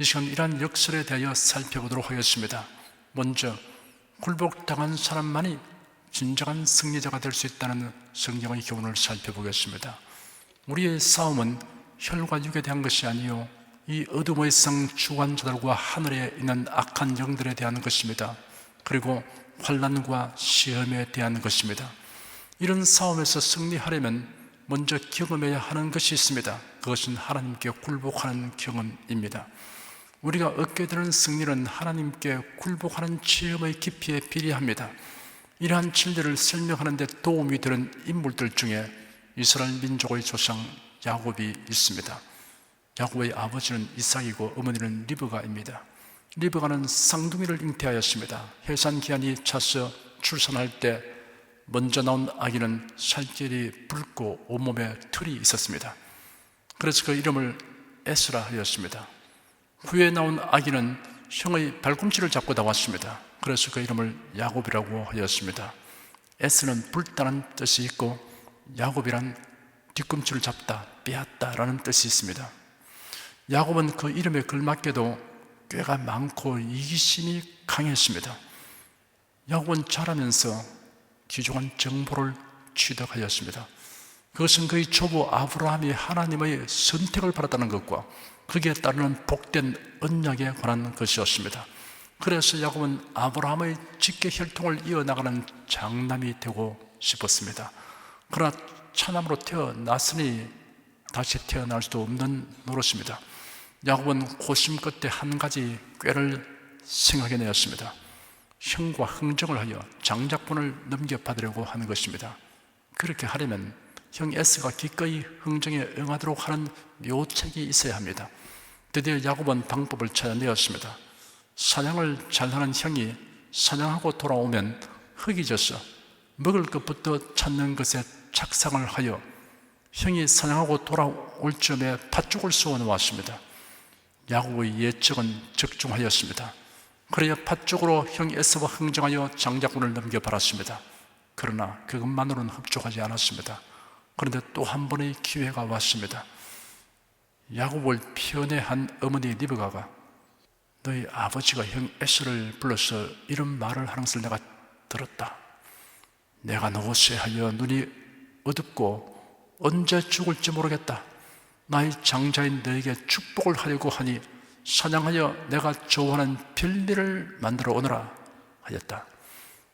이 시간 이러한 역설에 대하여 살펴보도록 하겠습니다. 먼저 굴복당한 사람만이 진정한 승리자가 될 수 있다는 성경의 교훈을 살펴보겠습니다. 우리의 싸움은 혈과 육에 대한 것이 아니요 이 어둠의 성 주관자들과 하늘에 있는 악한 영들에 대한 것입니다. 그리고 환난과 시험에 대한 것입니다. 이런 싸움에서 승리하려면 먼저 경험해야 하는 것이 있습니다. 그것은 하나님께 굴복하는 경험입니다. 우리가 얻게 되는 승리는 하나님께 굴복하는 체험의 깊이에 비례합니다. 이러한 진리를 설명하는 데 도움이 되는 인물들 중에 이스라엘 민족의 조상 야곱이 있습니다. 야곱의 아버지는 이삭이고 어머니는 리브가입니다. 리브가는 쌍둥이를 잉태하였습니다. 해산 기한이 차서 출산할 때 먼저 나온 아기는 살결이 붉고 온몸에 털이 있었습니다. 그래서 그 이름을 에스라 하였습니다. 후에 나온 아기는 형의 발꿈치를 잡고 나왔습니다. 그래서 그 이름을 야곱이라고 하였습니다. 에스는 불다는 뜻이 있고 야곱이란 뒤꿈치를 잡다, 빼앗다라는 뜻이 있습니다. 야곱은 그 이름에 걸맞게도 꾀가 많고 이기심이 강했습니다. 야곱은 자라면서 귀중한 정보를 취득하였습니다. 그것은 그의 조부 아브라함이 하나님의 선택을 받았다는 것과 거기에 따르는 복된 언약에 관한 것이었습니다. 그래서 야곱은 아브라함의 직계 혈통을 이어나가는 장남이 되고 싶었습니다. 그러나 차남으로 태어났으니 다시 태어날 수도 없는 노릇입니다. 야곱은 고심 끝에 한 가지 꾀를 생각해내었습니다. 형과 흥정을 하여 장작분을 넘겨받으려고 하는 것입니다. 그렇게 하려면 형 에스가 기꺼이 흥정에 응하도록 하는 묘책이 있어야 합니다. 드디어 야곱은 방법을 찾아내었습니다. 사냥을 잘하는 형이 사냥하고 돌아오면 흙이 져서 먹을 것부터 찾는 것에 착상을 하여 형이 사냥하고 돌아올 즈음에 팥죽을 쏘아 놓았습니다. 야곱의 예측은 적중하였습니다. 그래야 팥죽으로 형 에서와 흥정하여 장작분을 넘겨받았습니다. 그러나 그것만으로는 흡족하지 않았습니다. 그런데 또 한 번의 기회가 왔습니다. 야곱을 편애한 어머니 리브가가 너희 아버지가 형 에서를 불러서 이런 말을 하는 것을 내가 들었다. 내가 노쇠 하여 눈이 어둡고 언제 죽을지 모르겠다. 나의 장자인 너에게 축복을 하려고 하니 사냥하여 내가 좋아하는 별일을 만들어 오너라 하였다.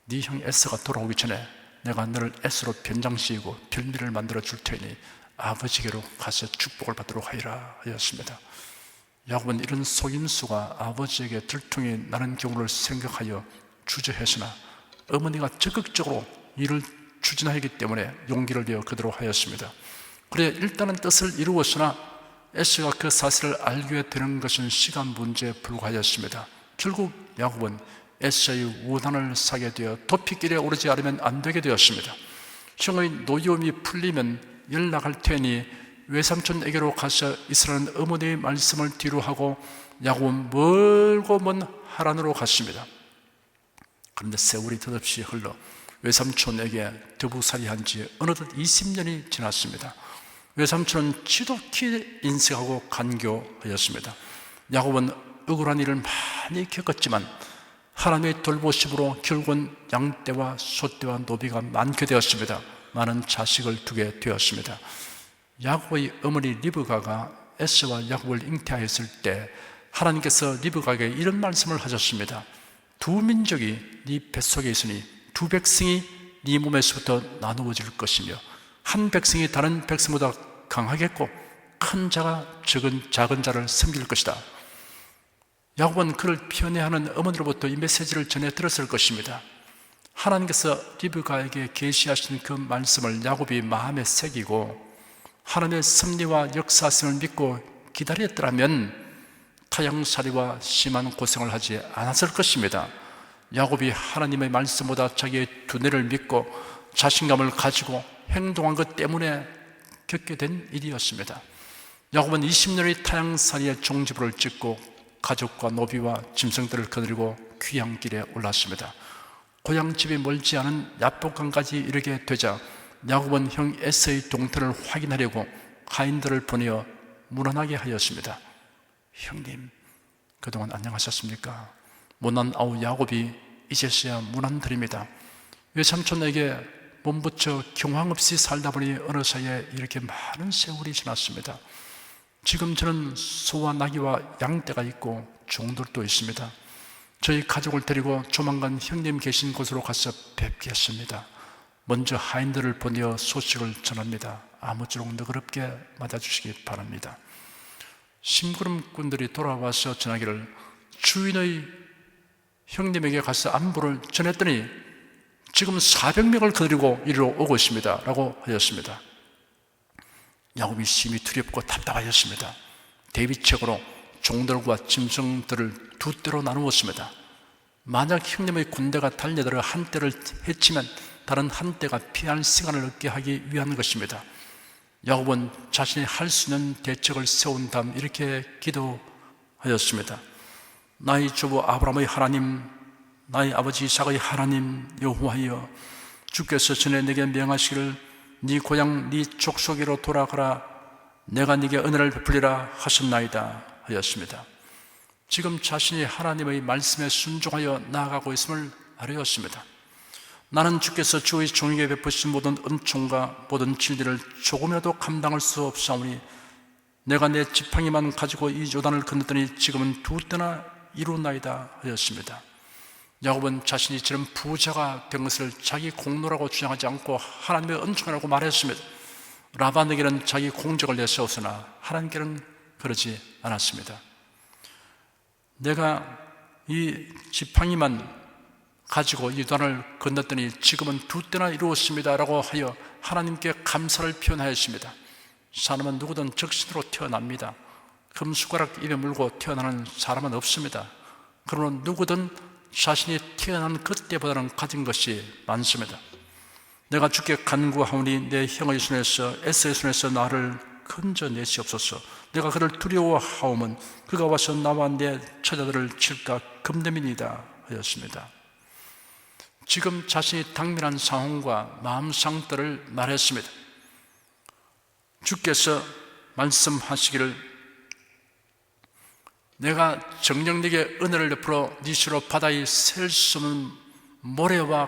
네 형 에서가 돌아오기 전에 내가 너를 에서로 변장시키고 별일을 만들어 줄 테니 아버지께로 가서 축복을 받도록 하리라 하였습니다. 야곱은 이런 속임수가 아버지에게 들통이 나는 경우를 생각하여 주저했으나 어머니가 적극적으로 이를 추진하기 때문에 용기를 내어 그대로 하였습니다. 그래 일단은 뜻을 이루었으나 에서가 그 사실을 알게 되는 것은 시간 문제에 불과하였습니다. 결국 야곱은 에서의 우단을 사게 되어 도피길에 오르지 않으면 안 되게 되었습니다. 형의 노여움이 풀리면 연락할 테니 외삼촌에게로 가서 이스라엘 어머니의 말씀을 뒤로하고 야곱은 멀고 먼 하란으로 갔습니다. 그런데 세월이 덧없이 흘러 외삼촌에게 드부살이한 지 어느덧 20년이 지났습니다. 외삼촌은 지독히 인색하고 간교하였습니다. 야곱은 억울한 일을 많이 겪었지만 하나님의 돌보심으로 결국은 양떼와 소떼와 노비가 많게 되었습니다. 많은 자식을 두게 되었습니다. 야곱의 어머니 리브가가 에서와 야곱을 잉태하였을 때 하나님께서 리브가에게 이런 말씀을 하셨습니다. 두 민족이 네 뱃속에 있으니 두 백성이 네 몸에서부터 나누어질 것이며 한 백성이 다른 백성보다 강하겠고 큰 자가 작은 자를 섬길 것이다. 야곱은 그를 편애하는 어머니로부터 이 메시지를 전해 들었을 것입니다. 하나님께서 리브가에게 계시하신 그 말씀을 야곱이 마음에 새기고 하나님의 섭리와 역사성을 믿고 기다렸더라면 타향살이와 심한 고생을 하지 않았을 것입니다. 야곱이 하나님의 말씀보다 자기의 두뇌를 믿고 자신감을 가지고 행동한 것 때문에 겪게 된 일이었습니다. 야곱은 20년의 타향살이의 종지부를 찍고 가족과 노비와 짐승들을 거느리고 귀향길에 올랐습니다. 고향집이 멀지 않은 야복강까지 이르게 되자 야곱은 형 에서의 동태를 확인하려고 하인들을 보내어 문안하게 하였습니다. 형님, 그동안 안녕하셨습니까? 못난 아우 야곱이 이제서야 문안드립니다. 외삼촌에게 몸부쳐 경황 없이 살다 보니 어느 사이에 이렇게 많은 세월이 지났습니다. 지금 저는 소와 나귀와 양떼가 있고 종들도 있습니다. 저희 가족을 데리고 조만간 형님 계신 곳으로 가서 뵙겠습니다. 먼저 하인들을 보내어 소식을 전합니다. 아무쪼록 너그럽게 맞아주시기 바랍니다. 심부름꾼들이 돌아와서 전하기를 주인의 형님에게 가서 안부를 전했더니 지금 400명을 거느리고 이리로 오고 있습니다 라고 하였습니다. 야곱이 심히 두렵고 답답하였습니다. 대비책으로 종들과 짐승들을 두 떼로 나누었습니다. 만약 형님의 군대가 달려들어 한 떼를 해치면 다른 한 떼가 피할 시간을 얻게 하기 위한 것입니다. 야곱은 자신이 할 수 있는 대책을 세운 다음 이렇게 기도하였습니다. 나의 주부 아브라함의 하나님, 나의 아버지 이삭의 하나님 여호와여, 주께서 전에 내게 명하시기를 네 고향 네 족속으로 돌아가라, 내가 네게 은혜를 베풀리라 하셨나이다 하였습니다. 지금 자신이 하나님의 말씀에 순종하여 나아가고 있음을 알았습니다. 나는 주께서 주의 종에게 베푸신 모든 은총과 모든 진리를 조금이라도 감당할 수 없사오니 내가 내 지팡이만 가지고 이 요단을 건넜더니 지금은 두 때나 이루나이다 하였습니다. 야곱은 자신이 저런 부자가 된 것을 자기 공로라고 주장하지 않고 하나님의 은총이라고 말했습니다. 라반에게는 자기 공적을 내세웠으나 하나님께는 그러지 않았습니다. 내가 이 지팡이만 가지고 이 요단을 건넜더니 지금은 두 때나 이루었습니다 라고 하여 하나님께 감사를 표현하였습니다. 사람은 누구든 적신으로 태어납니다. 금숟가락 입에 물고 태어나는 사람은 없습니다. 그러나 누구든 자신이 태어난 그때보다는 가진 것이 많습니다. 내가 주께 간구하오니 내 형의 손에서 에서의 손에서 나를 건져내시옵소서. 내가 그를 두려워하오면 그가 와서 나와 내 처자들을 칠까 금됨이니이다 하였습니다. 지금 자신이 당면한 상황과 마음 상태를 말했습니다. 주께서 말씀하시기를 내가 정녕 네게 은혜를 베풀어 네 수로 바다에 셀 수 없는 모래와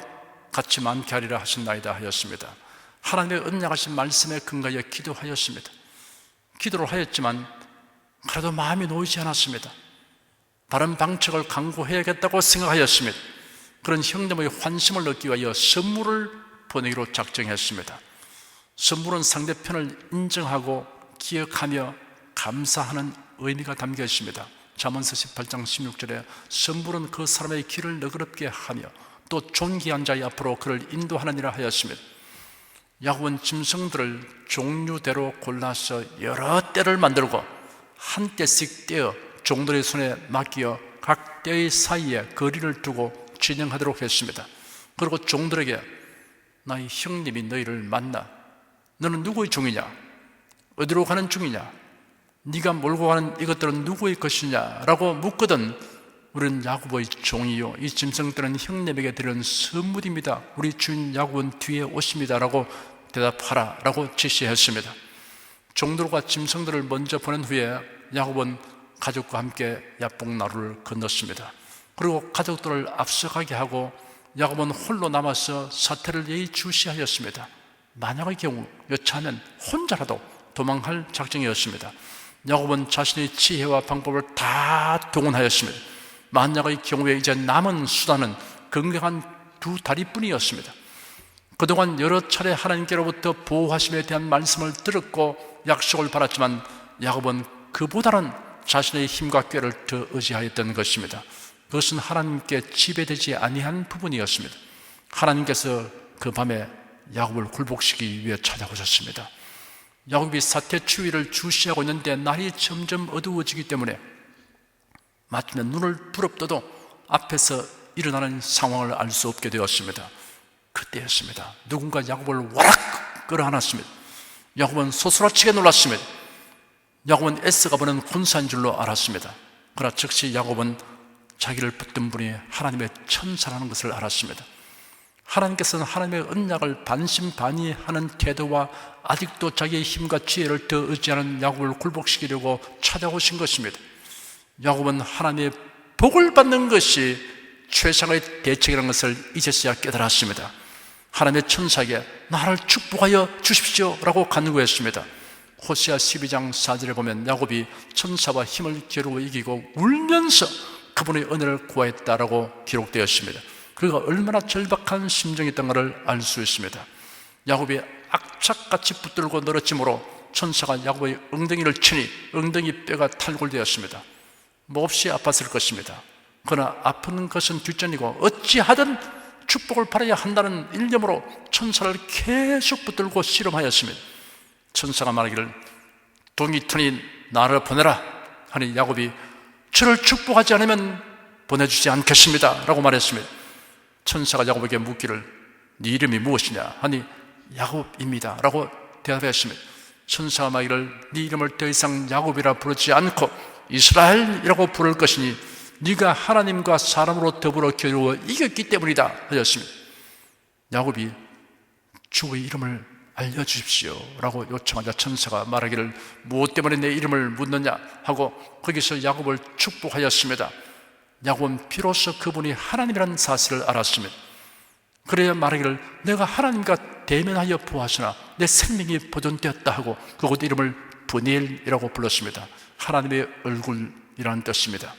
같이 많게 하리라 하신나이다 하였습니다. 하나님의 언약하신 말씀에 근거하여 기도하였습니다. 기도를 하였지만 그래도 마음이 놓이지 않았습니다. 다른 방책을 강구해야겠다고 생각하였습니다. 그런 형님의 환심을 얻기 위하여 선물을 보내기로 작정했습니다. 선물은 상대편을 인정하고 기억하며 감사하는 의미가 담겨 있습니다. 잠언서 18장 16절에 선물은 그 사람의 길을 너그럽게 하며 또 존귀한 자의 앞으로 그를 인도하느니라 하였습니다. 야곱은 짐승들을 종류대로 골라서 여러 떼를 만들고 한 떼씩 떼어 종들의 손에 맡겨 각 떼의 사이에 거리를 두고 진행하도록 했습니다. 그리고 종들에게 나의 형님이 너희를 만나 너는 누구의 종이냐? 어디로 가는 중이냐? 네가 몰고 가는 이것들은 누구의 것이냐? 라고 묻거든 우리는 야곱의 종이요 이 짐승들은 형님에게 드리는 선물입니다. 우리 주인 야곱은 뒤에 오십니다 라고 대답하라 라고 지시했습니다. 종들과 짐승들을 먼저 보낸 후에 야곱은 가족과 함께 야복나루를 건넜습니다. 그리고 가족들을 앞서가게 하고 야곱은 홀로 남아서 사태를 예의주시하였습니다. 만약의 경우 여차하면 혼자라도 도망할 작정이었습니다. 야곱은 자신의 지혜와 방법을 다 동원하였습니다. 만약의 경우에 이제 남은 수단은 건강한 두 다리뿐이었습니다. 그동안 여러 차례 하나님께로부터 보호하심에 대한 말씀을 들었고 약속을 받았지만 야곱은 그보다는 자신의 힘과 꾀를 더 의지하였던 것입니다. 그것은 하나님께 지배되지 아니한 부분이었습니다. 하나님께서 그 밤에 야곱을 굴복시키기 위해 찾아오셨습니다. 야곱이 사태 추위를 주시하고 있는데 날이 점점 어두워지기 때문에 마침내 눈을 부릅떠도 앞에서 일어나는 상황을 알 수 없게 되었습니다. 그때였습니다. 누군가 야곱을 와락 끌어안았습니다. 야곱은 소스라치게 놀랐습니다. 야곱은 에스가 보낸 군사인 줄로 알았습니다. 그러나 즉시 야곱은 자기를 붙든 분이 하나님의 천사라는 것을 알았습니다. 하나님께서는 하나님의 언약을 반신반의하는 태도와 아직도 자기의 힘과 지혜를 더 의지하는 야곱을 굴복시키려고 찾아오신 것입니다. 야곱은 하나님의 복을 받는 것이 최상의 대책이라는 것을 이제서야 깨달았습니다. 하나님의 천사에게 나를 축복하여 주십시오 라고 간구했습니다. 호세아 12장 4절에 보면 야곱이 천사와 힘을 겨루어 이기고 울면서 그분의 은혜를 구하였다라고 기록되었습니다. 그가 얼마나 절박한 심정이었던가를 알 수 있습니다. 야곱이 악착같이 붙들고 늘어짐으로 천사가 야곱의 엉덩이를 치니 엉덩이 뼈가 탈골되었습니다. 몹시 아팠을 것입니다. 그러나 아픈 것은 뒷전이고 어찌하든 축복을 받아야 한다는 일념으로 천사를 계속 붙들고 씨름하였습니다. 천사가 말하기를 둥이터니 나를 보내라 하니 야곱이 저를 축복하지 않으면 보내주지 않겠습니다 라고 말했습니다. 천사가 야곱에게 묻기를 네 이름이 무엇이냐 하니 야곱입니다 라고 대답했습니다. 천사가 말하기를 네 이름을 더 이상 야곱이라 부르지 않고 이스라엘이라고 부를 것이니 네가 하나님과 사람으로 더불어 겨루어 이겼기 때문이다 하였습니다. 야곱이 주의 이름을 알려주십시오 라고 요청하자 천사가 말하기를 무엇 때문에 내 이름을 묻느냐 하고 거기서 야곱을 축복하였습니다. 야곱은 비로소 그분이 하나님이라는 사실을 알았습니다. 그래야 말하기를 내가 하나님과 대면하여 보았으나 내 생명이 보존되었다 하고 그곳 이름을 브니엘이라고 불렀습니다. 하나님의 얼굴이라는 뜻입니다.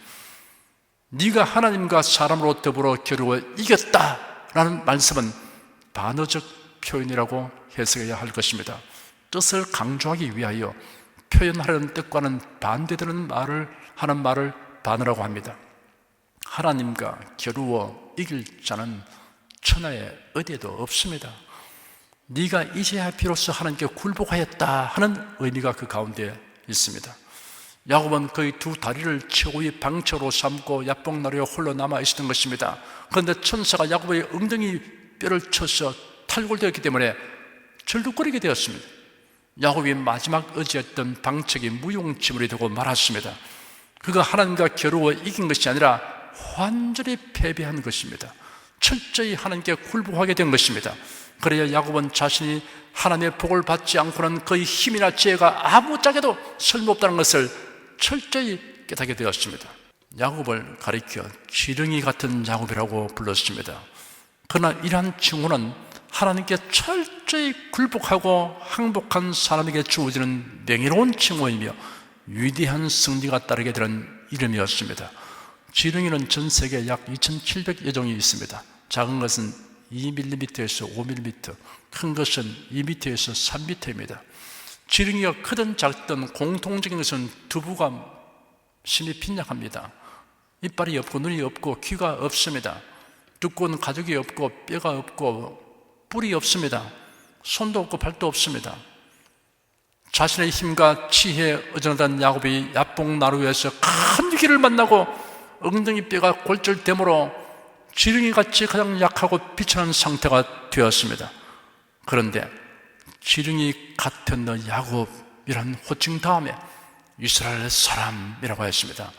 네가 하나님과 사람으로 더불어 겨루어 이겼다라는 말씀은 반어적 표현이라고 해석해야 할 것입니다. 뜻을 강조하기 위하여 표현하려는 뜻과는 반대되는 말을 하는 말을 반어라고 합니다. 하나님과 겨루어 이길 자는 천하에 어디에도 없습니다. 네가 이제야 비로소 하나님께 굴복하였다 하는 의미가 그 가운데 있습니다. 야곱은 그의 두 다리를 최고의 방책으로 삼고 야복나루에 홀로 남아 있었던 것입니다. 그런데 천사가 야곱의 엉덩이 뼈를 쳐서 탈골되었기 때문에 절뚝거리게 되었습니다. 야곱이 마지막 의지했던 방책이 무용지물이 되고 말았습니다. 그가 하나님과 겨루어 이긴 것이 아니라 완전히 패배한 것입니다. 철저히 하나님께 굴복하게 된 것입니다. 그래야 야곱은 자신이 하나님의 복을 받지 않고는 그의 힘이나 지혜가 아무짝에도 쓸모없다는 것을 철저히 깨닫게 되었습니다. 야곱을 가리켜 지렁이 같은 야곱이라고 불렀습니다. 그러나 이러한 칭호는 하나님께 철저히 굴복하고 항복한 사람에게 주어지는 명예로운 칭호이며 위대한 승리가 따르게 되는 이름이었습니다. 지렁이는 전 세계에 약 2700여 종이 있습니다. 작은 것은 2mm에서 5mm, 큰 것은 2m에서 3m입니다. 지렁이가 크든 작든 공통적인 것은 두부가 심히 빈약합니다. 이빨이 없고 눈이 없고 귀가 없습니다. 두꺼운 가죽이 없고 뼈가 없고 뿔이 없습니다. 손도 없고 발도 없습니다. 자신의 힘과 지혜에 의존하던 야곱이 야복나루에서 큰 위기를 만나고 엉덩이 뼈가 골절됨으로 지렁이같이 가장 약하고 비천한 상태가 되었습니다. 그런데 지렁이 같은 너 야곱이란 호칭 다음에 이스라엘 사람이라고 했습니다.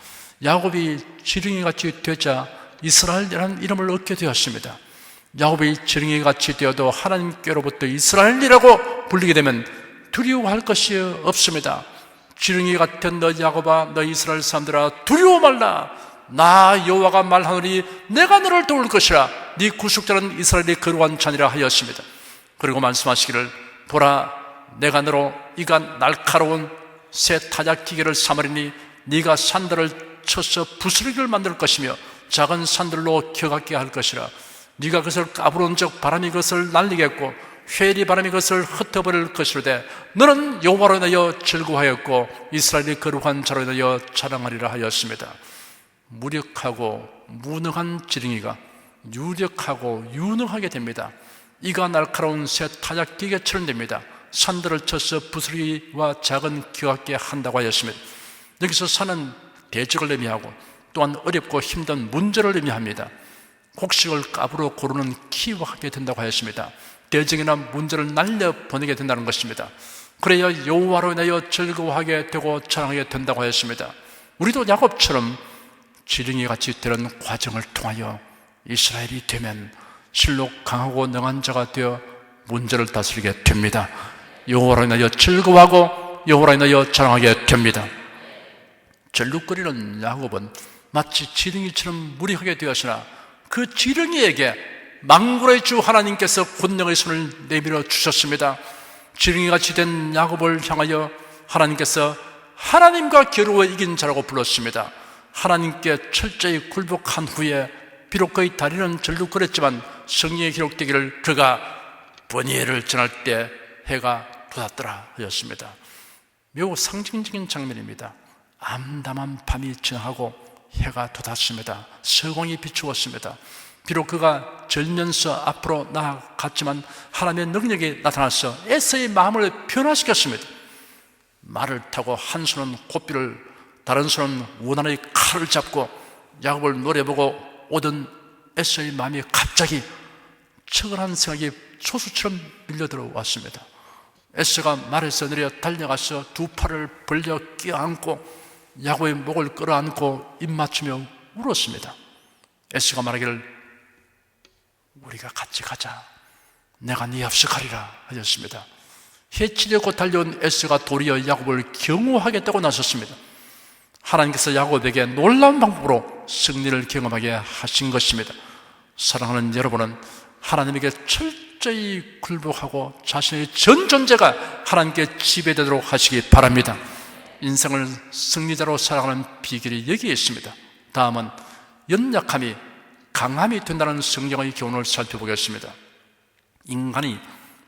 야곱이 지렁이같이 되자 이스라엘이라는 이름을 얻게 되었습니다. 야곱이 지렁이같이 되어도 하나님께로부터 이스라엘이라고 불리게 되면 두려워할 것이 없습니다. 지렁이 같은 너 야곱아, 너 이스라엘 사람들아, 두려워 말라. 나 여호와가 말하노니 내가 너를 도울 것이라. 네 구속자는 이스라엘의 거룩한 자니라 하였습니다. 그리고 말씀하시기를 보라, 내가 너로 이가 날카로운 새 타작 기계를 삼으리니 네가 산들을 쳐서 부스러기를 만들 것이며 작은 산들로 켜갖게 할 것이라. 네가 그것을 까부른 적 바람이 그것을 날리겠고 회리 바람이 그것을 흩어버릴 것이로되 너는 여호와로 인하여 즐거워하였고 이스라엘의 거룩한 자로 인하여 자랑하리라 하였습니다. 무력하고 무능한 지렁이가 유력하고 유능하게 됩니다. 이가 날카로운 새 타작 기계처럼 됩니다. 산들을 쳐서 부스러기와 작은 기와께 한다고 하였습니다. 여기서 산은 대적을 의미하고 또한 어렵고 힘든 문제를 의미합니다. 곡식을 값으로 고르는 키와 하게 된다고 하였습니다. 대적이나 문제를 날려보내게 된다는 것입니다. 그래야 여호와로 인하여 즐거워하게 되고 자랑하게 된다고 하였습니다. 우리도 야곱처럼 지렁이같이 되는 과정을 통하여 이스라엘이 되면 실로 강하고 능한 자가 되어 문제를 다스리게 됩니다. 여호와로 인하여 즐거워하고 여호와로 인하여 자랑하게 됩니다. 절룩거리는 야곱은 마치 지렁이처럼 무력하게 되었으나 그 지렁이에게 만군의 주 하나님께서 권능의 손을 내밀어 주셨습니다. 지렁이같이 된 야곱을 향하여 하나님께서 하나님과 겨루어 이긴 자라고 불렀습니다. 하나님께 철저히 굴복한 후에 비록 그의 다리는 절룩거렸지만 성경에 기록되기를 그가 번뇌를 전할 때 해가 돋았더라 하였습니다. 매우 상징적인 장면입니다. 암담한 밤이 지나고 해가 돋았습니다. 서공이 비추었습니다. 비록 그가 절면서 앞으로 나아갔지만 하나님의 능력이 나타나서 에서의 마음을 변화시켰습니다. 말을 타고 한 손은 고삐를, 다른 손은 원한의 칼을 잡고 야곱을 노려보고 오던 에서의 마음이 갑자기 처근한 생각이 소수처럼 밀려들어왔습니다. 에서가 말에서 내려 달려가서 두 팔을 벌려 끼어안고 야곱의 목을 끌어안고 입 맞추며 울었습니다. 에서가 말하기를 우리가 같이 가자, 내가 네 앞서 가리라 하였습니다. 해치려고 달려온 에서가 도리어 야곱을 경호하겠다고 나섰습니다. 하나님께서 야곱에게 놀라운 방법으로 승리를 경험하게 하신 것입니다. 사랑하는 여러분은 하나님에게 철저히 굴복하고 자신의 전 존재가 하나님께 지배되도록 하시기 바랍니다. 인생을 승리자로 살아가는 비결이 여기에 있습니다. 다음은 연약함이 강함이 된다는 성경의 교훈을 살펴보겠습니다. 인간이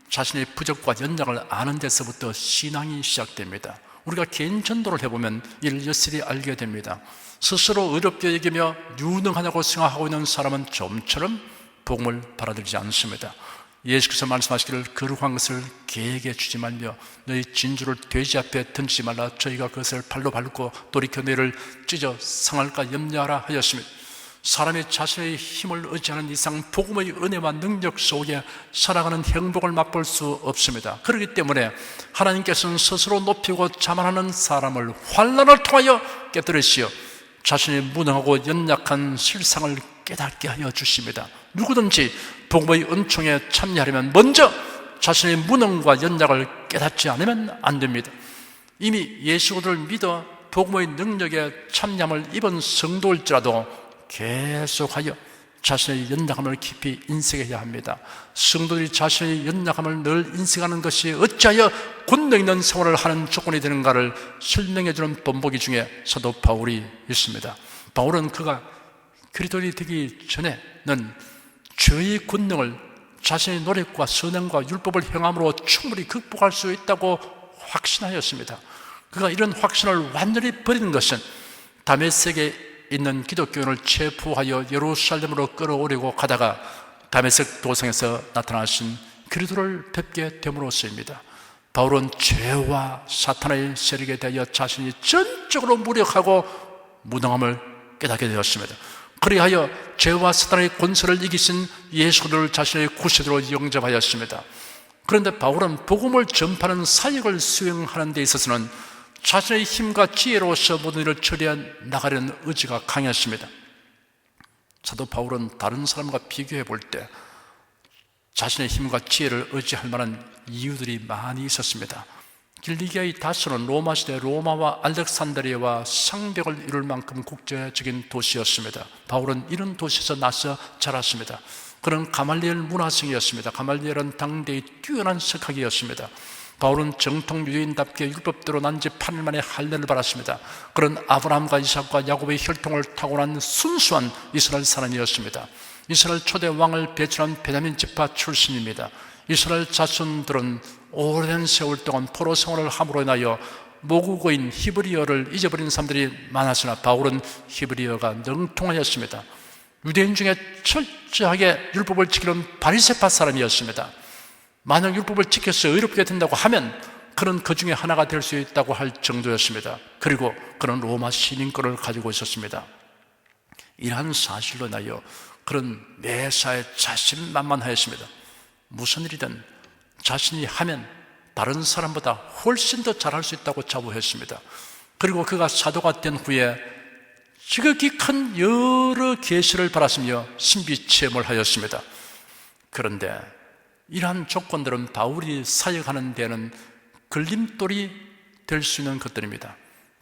자신의 부족과 연약을 아는 데서부터 신앙이 시작됩니다. 우리가 개인 전도를 해보면 이를 여실히 알게 됩니다. 스스로 어렵게 여기며 유능하다고 생각하고 있는 사람은 좀처럼 복음을 받아들이지 않습니다. 예수께서 말씀하시기를 거룩한 것을 개에게 주지 말며 너희 진주를 돼지 앞에 던지지 말라. 저희가 그것을 발로 밟고 돌이켜 너희를 찢어 상할까 염려하라 하였습니다. 사람이 자신의 힘을 의지하는 이상 복음의 은혜와 능력 속에 살아가는 행복을 맛볼 수 없습니다. 그렇기 때문에 하나님께서는 스스로 높이고 자만하는 사람을 환난을 통하여 깨뜨리시어 자신이 무능하고 연약한 실상을 깨닫게 하여 주십니다. 누구든지 복음의 은총에 참여하려면 먼저 자신의 무능과 연약을 깨닫지 않으면 안 됩니다. 이미 예수를 믿어 복음의 능력에 참여함을 입은 성도일지라도 계속하여 자신의 연약함을 깊이 인식해야 합니다. 성도들이 자신의 연약함을 늘 인식하는 것이 어찌하여 권능 있는 생활을 하는 조건이 되는가를 설명해 주는 본보기 중에 사도 바울이 있습니다. 바울은 그가 그리스도인이 되기 전에는 죄의 권능을 자신의 노력과 선행과 율법을 행함으로 충분히 극복할 수 있다고 확신하였습니다. 그가 이런 확신을 완전히 버리는 것은 다메섹에 있는 기독교인을 체포하여 예루살렘으로 끌어오려고 가다가 다메섹 도성에서 나타나신 그리스도를 뵙게 됨으로써입니다. 바울은 죄와 사탄의 세력에 대하여 자신이 전적으로 무력하고 무능함을 깨닫게 되었습니다. 그리하여 죄와 사탄의 권세를 이기신 예수를 자신의 구세주로 영접하였습니다. 그런데 바울은 복음을 전파하는 사역을 수행하는 데 있어서는 자신의 힘과 지혜로서 모든 일을 처리해 나가려는 의지가 강했습니다. 사도 바울은 다른 사람과 비교해 볼 때 자신의 힘과 지혜를 의지할 만한 이유들이 많이 있었습니다. 길리기아의 다소는 로마 시대 로마와 알렉산드리아와 상벽을 이룰 만큼 국제적인 도시였습니다. 바울은 이런 도시에서 나서 자랐습니다. 그는 가말리엘 문화생이었습니다. 가말리엘은 당대의 뛰어난 석학이었습니다. 바울은 정통 유대인답게 율법대로 난지 8일 만에 할례를 받았습니다. 그런 아브라함과 이삭과 야곱의 혈통을 타고난 순수한 이스라엘 사람이었습니다. 이스라엘 초대 왕을 배출한 베냐민 지파 출신입니다. 이스라엘 자손들은 오랜 세월 동안 포로 생활을 함으로 인하여 모국어인 히브리어를 잊어버린 사람들이 많았으나 바울은 히브리어가 능통하였습니다. 유대인 중에 철저하게 율법을 지키는 바리새파 사람이었습니다. 만약 율법을 지켜서 의롭게 된다고 하면 그는 그 중에 하나가 될 수 있다고 할 정도였습니다. 그리고 그는 로마 시민권을 가지고 있었습니다. 이러한 사실로 인하여 그는 매사에 자신만만하였습니다. 무슨 일이든 자신이 하면 다른 사람보다 훨씬 더 잘할 수 있다고 자부했습니다. 그리고 그가 사도가 된 후에 지극히 큰 여러 계시를 받았으며 신비 체험을 하였습니다. 그런데 이러한 조건들은 바울이 사역하는 데는 걸림돌이 될 수 있는 것들입니다.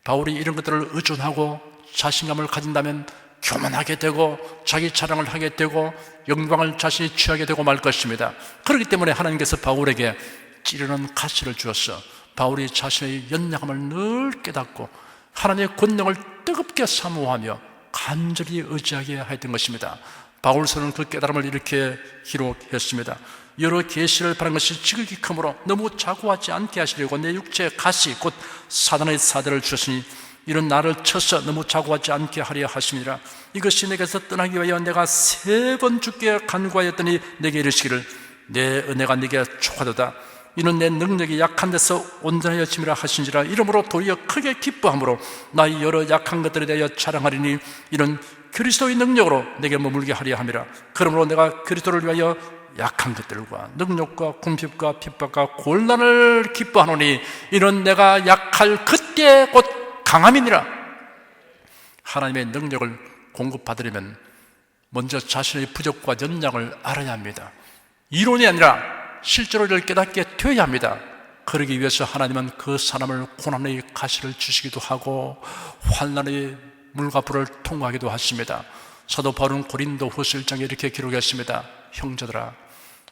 바울이 이런 것들을 의존하고 자신감을 가진다면 교만하게 되고 자기 자랑을 하게 되고 영광을 자신이 취하게 되고 말 것입니다. 그렇기 때문에 하나님께서 바울에게 찌르는 가시를 주었어. 바울이 자신의 연약함을 늘 깨닫고 하나님의 권능을 뜨겁게 사모하며 간절히 의지하게 하였던 것입니다. 바울서는 그 깨달음을 이렇게 기록했습니다. 여러 계시를 바란 것이 지극히 크므로 너무 자고하지 않게 하시려고 내 육체의 가시 곧 사단의 사대를 주셨으니 이런 나를 쳐서 너무 자고하지 않게 하려 하심이라. 이것이 내게서 떠나기 위하여 내가 3번 주께 간구하였더니 내게 이르시기를 내 은혜가 네게 족하도다. 이는 내 능력이 약한 데서 온전하여짐이라 하신지라. 이러므로 도리어 크게 기뻐함으로 나의 여러 약한 것들에 대하여 자랑하리니 이런 그리스도의 능력으로 내게 머물게 하려 함이라. 그러므로 내가 그리스도를 위하여 약한 것들과 능력과 궁핍과 핍박과 곤란을 기뻐하노니 이는 내가 약할 그때 곧 강함이니라. 하나님의 능력을 공급받으려면 먼저 자신의 부족과 연약을 알아야 합니다. 이론이 아니라 실제로 이를 깨닫게 되어야 합니다. 그러기 위해서 하나님은 그 사람을 고난의 가시를 주시기도 하고 환난의 물과 불을 통과하기도 하십니다. 사도 바울은 고린도후서 1장에 이렇게 기록했습니다. 형제들아,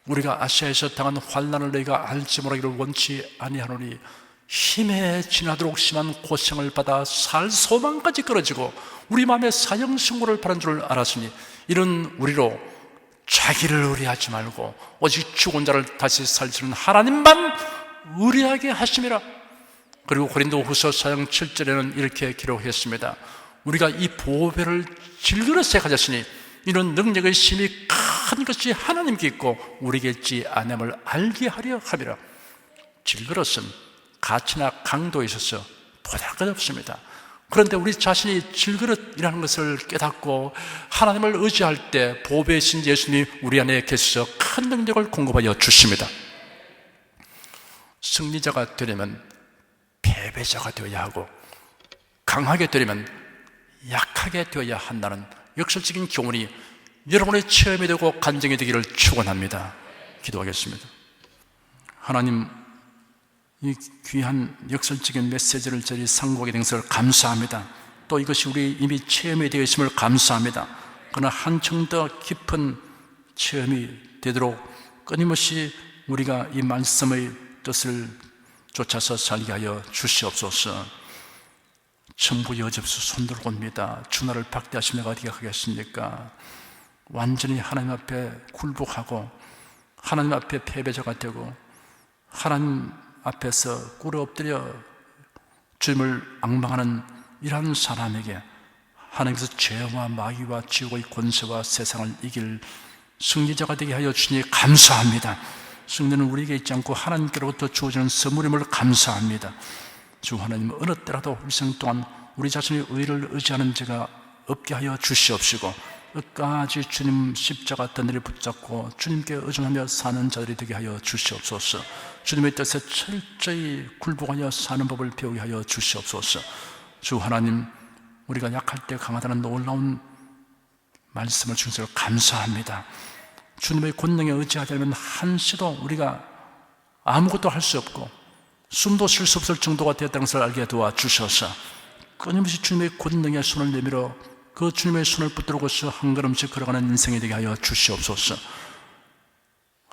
우리가 아시아에서 당한 환난을 너희가 알지 못하기를 원치 아니하노니 힘에 지나도록 심한 고생을 받아 살 소망까지 끊어지고 우리 마음에 사형신고를 바란 줄 알았으니 이런 우리로 자기를 의뢰하지 말고 오직 죽은 자를 다시 살리시는 하나님만 의뢰하게 하심이라. 그리고 고린도후서 4장 7절에는 이렇게 기록했습니다. 우리가 이 보배를 질그릇에 가졌으니 이는 능력의 힘이 큰 것이 하나님께 있고 우리에게 있지 않음을 알게 하려 함이라. 질그릇은 가치나 강도에 있어서 보잘것없습니다. 그런데 우리 자신이 질그릇이라는 것을 깨닫고 하나님을 의지할 때 보배이신 예수님이 우리 안에 계셔서 큰 능력을 공급하여 주십니다. 승리자가 되려면 패배자가 되어야 하고 강하게 되려면 약하게 되어야 한다는 역설적인 교훈이 여러분의 체험이 되고 간증이 되기를 축원합니다. 기도하겠습니다. 하나님, 이 귀한 역설적인 메시지를 저희 상고하게 된 것을 감사합니다. 또 이것이 우리 이미 체험이 되어 있음을 감사합니다. 그러나 한층 더 깊은 체험이 되도록 끊임없이 우리가 이 말씀의 뜻을 쫓아서 살게 하여 주시옵소서. 천부 여접수 손들고 옵니다. 주나를 박대하시며 어디가 가겠습니까? 완전히 하나님 앞에 굴복하고 하나님 앞에 패배자가 되고 하나님 앞에서 꿇어 엎드려 주님을 앙망하는 이러한 사람에게 하나님께서 죄와 마귀와 지옥의 권세와 세상을 이길 승리자가 되게 하여 주시니 감사합니다. 승리는 우리에게 있지 않고 하나님께로부터 주어지는 선물임을 감사합니다. 주 하나님, 어느 때라도 일생 동안 우리 자신의 의를 의지하는 자가 없게 하여 주시옵시고 끝까지 주님 십자가 끈을 붙잡고 주님께 의존하며 사는 자들이 되게 하여 주시옵소서. 주님의 뜻에 철저히 굴복하여 사는 법을 배우게 하여 주시옵소서. 주 하나님, 우리가 약할 때 강하다는 놀라운 말씀을 주셔서 감사합니다. 주님의 권능에 의지하지 않으면 한시도 우리가 아무것도 할 수 없고 숨도 쉴 수 없을 정도가 되었다는 것을 알게 도와주셔서 끊임없이 주님의 권능에 손을 내밀어 그 주님의 손을 붙들고서 한 걸음씩 걸어가는 인생이 되게 하여 주시옵소서.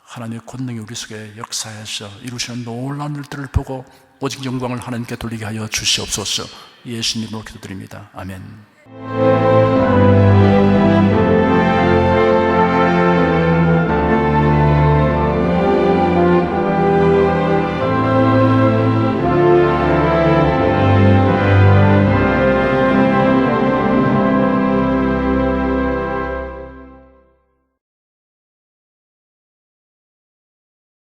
하나님의 권능이 우리 속에 역사해서 이루시는 놀라운 일들을 보고 오직 영광을 하나님께 돌리게 하여 주시옵소서. 예수님으로 기도드립니다. 아멘.